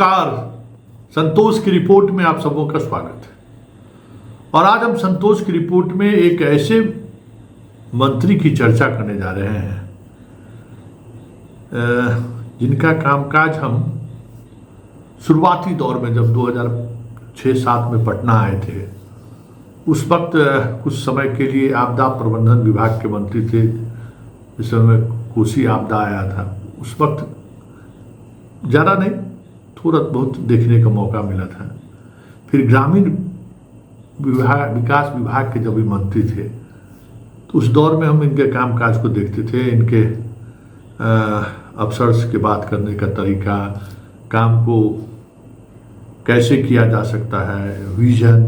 नमस्कार, संतोष की रिपोर्ट में आप सबों का स्वागत है। और आज हम संतोष की रिपोर्ट में एक ऐसे मंत्री की चर्चा करने जा रहे हैं जिनका कामकाज हम शुरुआती दौर में जब 2006-07 में पटना आए थे, उस वक्त कुछ समय के लिए आपदा प्रबंधन विभाग के मंत्री थे। इस समय कोसी आपदा आया था, उस वक्त ज़्यादा नहीं, थोड़ा बहुत देखने का मौका मिला था। फिर ग्रामीण विकास विभाग के जब भी मंत्री थे तो उस दौर में हम इनके कामकाज को देखते थे, इनके अफसर्स के बात करने का तरीका, काम को कैसे किया जा सकता है, विजन,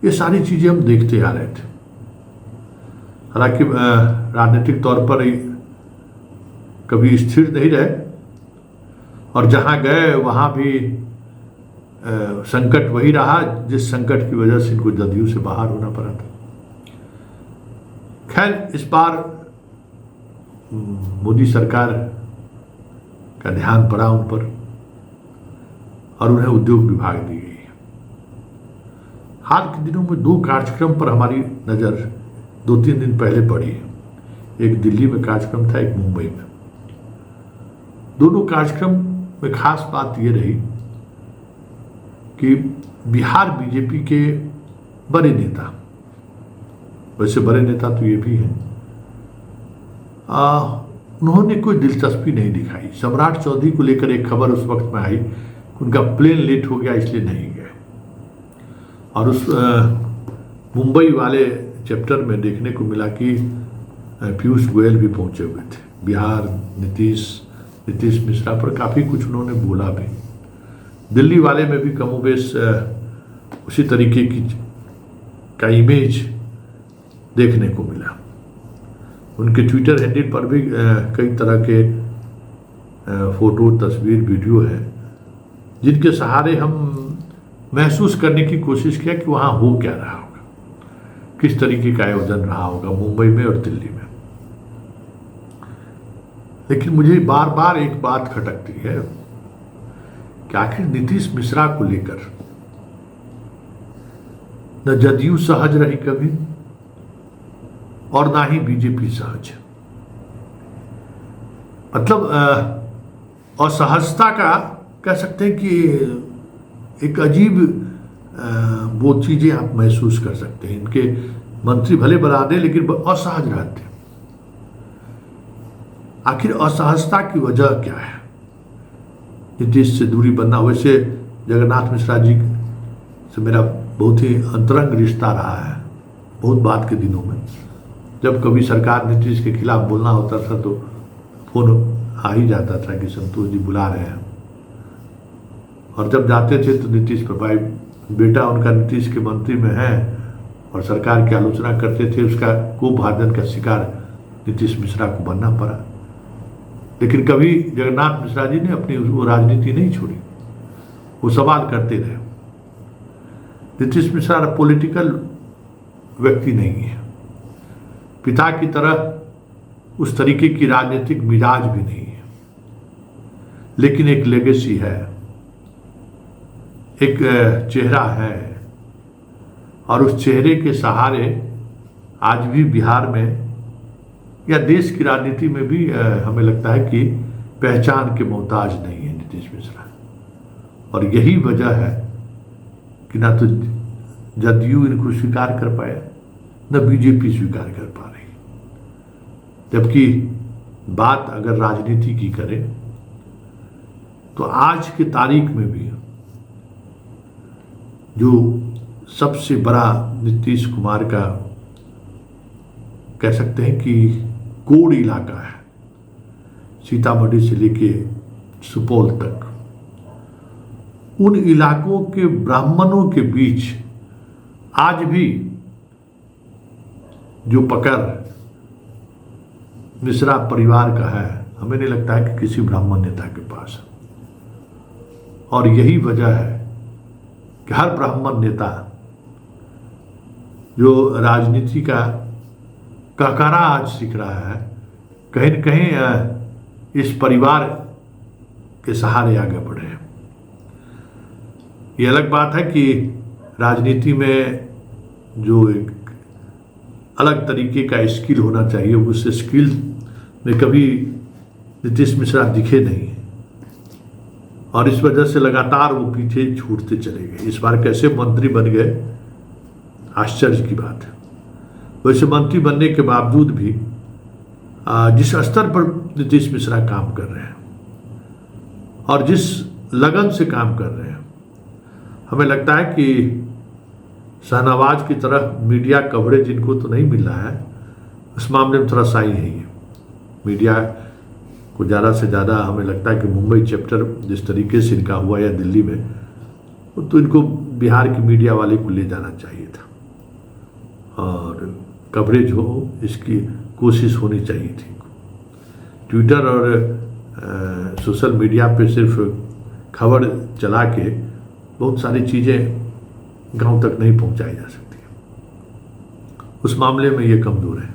ये सारी चीज़ें हम देखते आ रहे थे। हालांकि राजनीतिक तौर पर कभी स्थिर नहीं रहे और जहाँ गए वहाँ भी संकट वही रहा जिस संकट की वजह से इनको जदयू से बाहर होना पड़ा था। खैर, इस बार मोदी सरकार का ध्यान पड़ा उन पर और उन्हें उद्योग विभाग दी गई। हाल के दिनों में दो कार्यक्रम पर हमारी नज़र 2-3 दिन पहले पड़ी। एक दिल्ली में कार्यक्रम था, एक मुंबई में। दोनों कार्यक्रम में खास बात ये रही कि बिहार बीजेपी के बड़े नेता, वैसे बड़े नेता तो ये भी हैं, उन्होंने कोई दिलचस्पी नहीं दिखाई। सम्राट चौधरी को लेकर एक खबर उस वक्त में आई कि उनका प्लेन लेट हो गया इसलिए नहीं गए। और उस मुंबई वाले चैप्टर में देखने को मिला कि पीयूष गोयल भी पहुंचे हुए थे। बिहार नीतीश मिश्रा पर काफ़ी कुछ उन्होंने बोला भी। दिल्ली वाले में भी कमोबेश उसी तरीके का इमेज देखने को मिला। उनके ट्विटर हैंडल पर भी कई तरह के फोटो, तस्वीर, वीडियो है जिनके सहारे हम महसूस करने की कोशिश किया कि वहाँ हो क्या रहा होगा, किस तरीके का आयोजन रहा होगा मुंबई में और दिल्ली में। लेकिन मुझे बार बार एक बात खटकती है कि आखिर नीतीश मिश्रा को लेकर न जदयू सहज रही कभी और ना ही बीजेपी सहज। मतलब असहजता का कह सकते हैं कि एक अजीब वो चीज़ें आप महसूस कर सकते हैं। इनके मंत्री भले बना दे लेकिन असहज रहते हैं। आखिर असहजता की वजह क्या है? नीतीश से दूरी बनना। वैसे जगन्नाथ मिश्रा जी से मेरा बहुत ही अंतरंग रिश्ता रहा है, बहुत बाद के दिनों में। जब कभी सरकार नीतीश के खिलाफ बोलना होता था तो फोन आ ही जाता था कि संतोष जी बुला रहे हैं। और जब जाते थे तो नीतीश पर भाई बेटा उनका नीतीश के मंत्री में है और सरकार की आलोचना करते थे, उसका कुभाजन का शिकार नीतीश मिश्रा को बनना पड़ा। लेकिन कभी जगन्नाथ मिश्रा जी ने अपनी वो राजनीति नहीं छोड़ी, वो सवाल करते रहे। नीतीश मिश्रा पॉलिटिकल व्यक्ति नहीं है, पिता की तरह उस तरीके की राजनीतिक मिजाज भी नहीं है, लेकिन एक लेगेसी है, एक चेहरा है। और उस चेहरे के सहारे आज भी बिहार में या देश की राजनीति में भी हमें लगता है कि पहचान के मोहताज नहीं है नीतीश मिश्रा। और यही वजह है कि ना तो जदयू इनको स्वीकार कर पाया, न बीजेपी स्वीकार कर पा रही। जबकि बात अगर राजनीति की करें तो आज की तारीख में भी जो सबसे बड़ा नीतीश कुमार का कह सकते हैं कि कोड इलाका है, सीतामढ़ी से लेके सुपौल तक, उन इलाकों के ब्राह्मणों के बीच आज भी जो पकड़ मिश्रा परिवार का है, हमें नहीं लगता है कि किसी ब्राह्मण नेता के पास। और यही वजह है कि हर ब्राह्मण नेता जो राजनीति का कहकारा आज सीख रहा है, कहीं न कहीं इस परिवार के सहारे आगे बढ़े हैं। ये अलग बात है कि राजनीति में जो एक अलग तरीके का स्किल होना चाहिए, उस स्किल में कभी नीतीश मिश्रा दिखे नहीं, और इस वजह से लगातार वो पीछे छूटते चले गए। इस बार कैसे मंत्री बन गए, आश्चर्य की बात है। वैसे मंत्री बनने के बावजूद भी जिस स्तर पर नीतीश मिश्रा काम कर रहे हैं और जिस लगन से काम कर रहे हैं, हमें लगता है कि शाहनवाज की तरह मीडिया कवरेज इनको तो नहीं मिल रहा है। उस मामले में थोड़ा सही है ये, मीडिया को ज़्यादा से ज़्यादा हमें लगता है कि मुंबई चैप्टर जिस तरीके से इनका हुआ या दिल्ली में, तो इनको बिहार की मीडिया वाले को ले जाना चाहिए था और कवरेज हो इसकी कोशिश होनी चाहिए थी। ट्विटर और सोशल मीडिया पे सिर्फ खबर चला के बहुत सारी चीज़ें गांव तक नहीं पहुंचाई जा सकती। उस मामले में ये कमज़ोर है।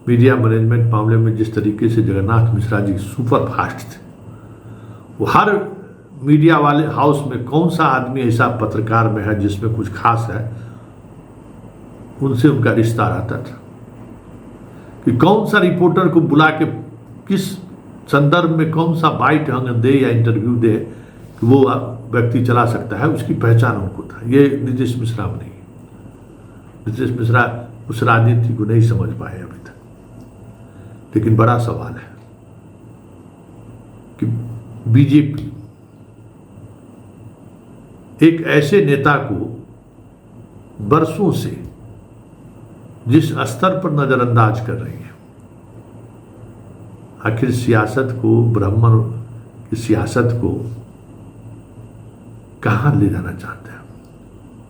मीडिया मैनेजमेंट मामले में जिस तरीके से जगन्नाथ मिश्रा जी सुपर फास्ट थे, वो हर मीडिया वाले हाउस में कौन सा आदमी ऐसा पत्रकार में है जिसमें कुछ खास है, उनसे उनका रिश्ता रहता था कि कौन सा रिपोर्टर को बुला के किस संदर्भ में कौन सा बाइट हंग दे या इंटरव्यू दे कि वो व्यक्ति चला सकता है, उसकी पहचान उनको था। ये नीतीश मिश्रा में नहीं। नीतीश मिश्रा उस राजनीति को नहीं समझ पाए अभी तक। लेकिन बड़ा सवाल है कि बीजेपी एक ऐसे नेता को बरसों से जिस स्तर पर नजरअंदाज कर रही है, आखिर सियासत को, ब्राह्मण की सियासत को कहाँ ले जाना चाहते हैं।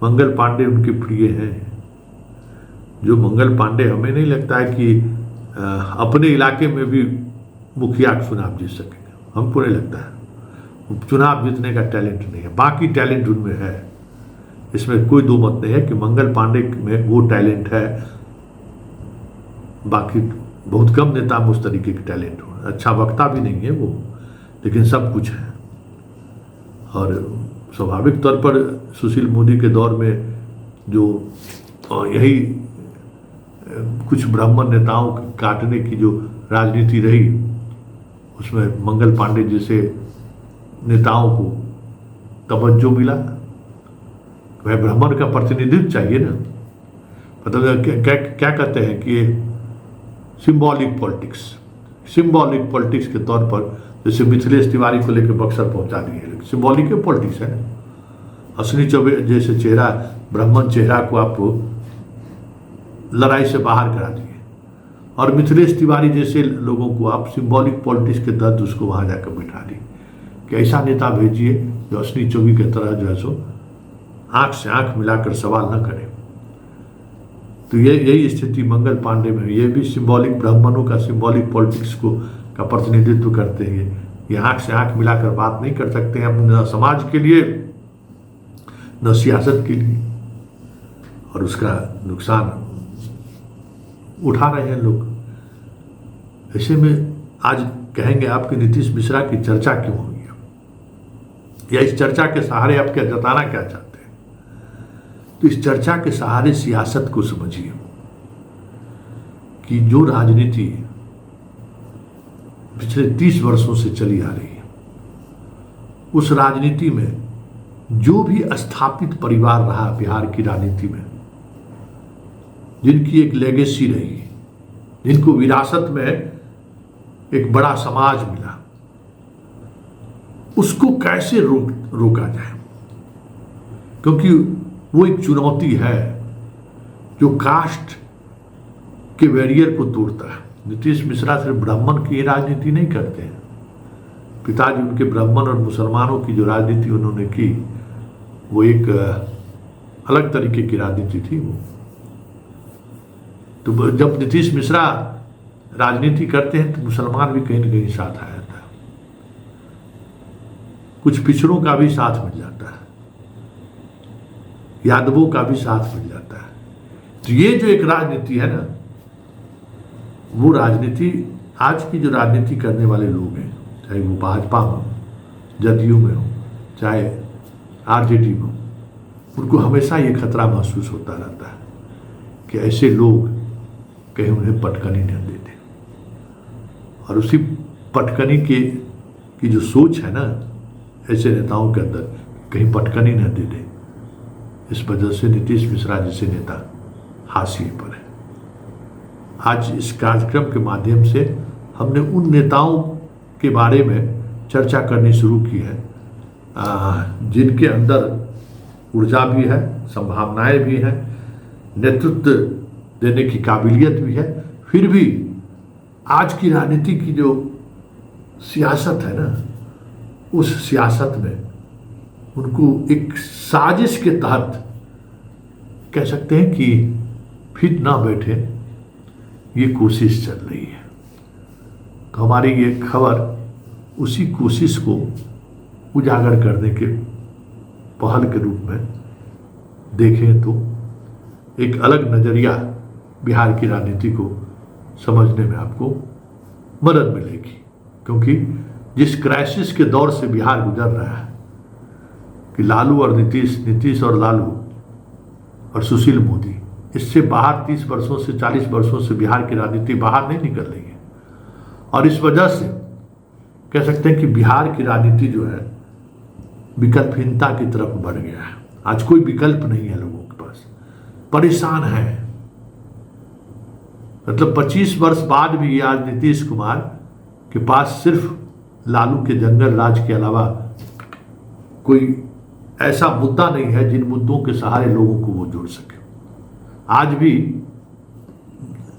मंगल पांडे उनके प्रिय हैं, जो मंगल पांडे हमें नहीं लगता है कि अपने इलाके में भी मुखिया का चुनाव जीत सकेंगे। हमको नहीं लगता है चुनाव जीतने का टैलेंट नहीं है। बाकी टैलेंट उनमें है, इसमें कोई दो मत नहीं है कि मंगल पांडे में वो टैलेंट है। बाकी बहुत कम नेता में उस तरीके के टैलेंट हो, अच्छा वक्ता भी नहीं है वो, लेकिन सब कुछ है। और स्वाभाविक तौर पर सुशील मोदी के दौर में जो यही कुछ ब्राह्मण नेताओं को काटने की जो राजनीति रही, उसमें मंगल पांडे जैसे नेताओं को तवज्जो मिला। वह ब्राह्मण का प्रतिनिधित्व चाहिए ना, मतलब क्या कहते हैं कि सिंबॉलिक पॉलिटिक्स, सिंबॉलिक पॉलिटिक्स के तौर पर जैसे मिथिलेश तिवारी को लेकर बक्सर पहुंचा दिए, सिंबॉलिक पॉलिटिक्स है ना। अश्विनी चौबे जैसे चेहरा, ब्राह्मण चेहरा को आप लड़ाई से बाहर करा दिए, और मिथिलेश तिवारी जैसे लोगों को आप सिंबॉलिक पॉलिटिक्स के तहत उसको वहां जाकर बिठा दी कि ऐसा नेता भेजिए जो अश्विनी चौबे की तरह जो है सो आंख से आंख मिलाकर सवाल न करे। तो यही स्थिति मंगल पांडे में, ये भी सिंबॉलिक ब्राह्मणों का सिंबॉलिक पॉलिटिक्स को का प्रतिनिधित्व करते हैं। ये आंख से आंख मिलाकर बात नहीं कर सकते हैं अपने समाज के लिए, न सियासत के लिए, और उसका नुकसान उठा रहे हैं लोग। ऐसे में आज कहेंगे आपके नीतीश मिश्रा की चर्चा क्यों हो गई, या इस चर्चा के सहारे आप क्या जताना क्या चाहते हैं। तो इस चर्चा के सहारे सियासत को समझिए कि जो राजनीति पिछले 30 वर्षों से चली आ रही है, उस राजनीति में जो भी स्थापित परिवार रहा बिहार की राजनीति में, जिनकी एक लेगेसी रही, जिनको विरासत में एक बड़ा समाज मिला, उसको कैसे रोका जाए। क्योंकि वो एक चुनौती है जो कास्ट के बैरियर को तोड़ता है। नीतीश मिश्रा सिर्फ ब्राह्मण की राजनीति नहीं करते हैं, पिताजी उनके ब्राह्मण और मुसलमानों की जो राजनीति उन्होंने की, वो एक अलग तरीके की राजनीति थी वो। तो जब नीतीश मिश्रा राजनीति करते हैं तो मुसलमान भी कहीं ना कहीं साथ आ जाता है, कुछ पिछड़ों का भी साथ मिल जाता है, यादवों का भी साथ मिल जाता है। तो ये जो एक राजनीति है ना, वो राजनीति आज की जो राजनीति करने वाले लोग हैं, चाहे वो भाजपा हो, जदयू में हो, चाहे आरजेडी को, उनको हमेशा ये खतरा महसूस होता रहता है कि ऐसे लोग कहीं उन्हें पटकनी न दे दें। और उसी पटकनी की जो सोच है ना ऐसे नेताओं के अंदर, कहीं पटकनी न दे दें, इस वजह से नीतीश मिश्रा जैसे नेता हाशिए पर है। आज इस कार्यक्रम के माध्यम से हमने उन नेताओं के बारे में चर्चा करनी शुरू की है जिनके अंदर ऊर्जा भी है, संभावनाएं भी हैं, नेतृत्व देने की काबिलियत भी है, फिर भी आज की राजनीति की जो सियासत है ना, उस सियासत में उनको एक साजिश के तहत कह सकते हैं कि फिट ना बैठे, ये कोशिश चल रही है। तो हमारी ये खबर उसी कोशिश को उजागर करने के पहल के रूप में देखें तो एक अलग नज़रिया बिहार की राजनीति को समझने में आपको मदद मिलेगी। क्योंकि जिस क्राइसिस के दौर से बिहार गुजर रहा है कि लालू और नीतीश और लालू और सुशील मोदी, इससे बाहर 30 वर्षों से 40 वर्षों से बिहार की राजनीति बाहर नहीं निकल रही है। और इस वजह से कह सकते हैं कि बिहार की राजनीति जो है विकल्पहीनता की तरफ बढ़ गया है। आज कोई विकल्प नहीं है लोगों के पास, परेशान है। मतलब 25 वर्ष बाद भी आज नीतीश कुमार के पास सिर्फ लालू के जंगल राज के अलावा कोई ऐसा मुद्दा नहीं है जिन मुद्दों के सहारे लोगों को वो जोड़ सके। आज भी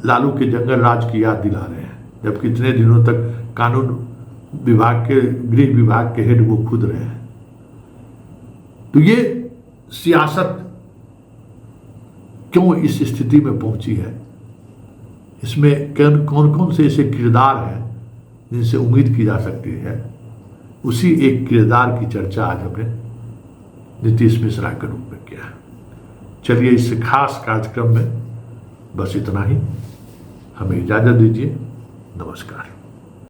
लालू के जंगल राज की याद दिला रहे हैं, जब कितने दिनों तक कानून विभाग के, गृह विभाग के हेड वो खुद रहे हैं। तो ये सियासत क्यों इस स्थिति में पहुंची है, इसमें कौन कौन से ऐसे किरदार हैं जिनसे उम्मीद की जा सकती है, उसी एक किरदार की चर्चा आज हमने नीतीश मिश्रा के रूप में किया है। चलिए इस खास कार्यक्रम में बस इतना ही, हमें इजाज़त दीजिए। नमस्कार।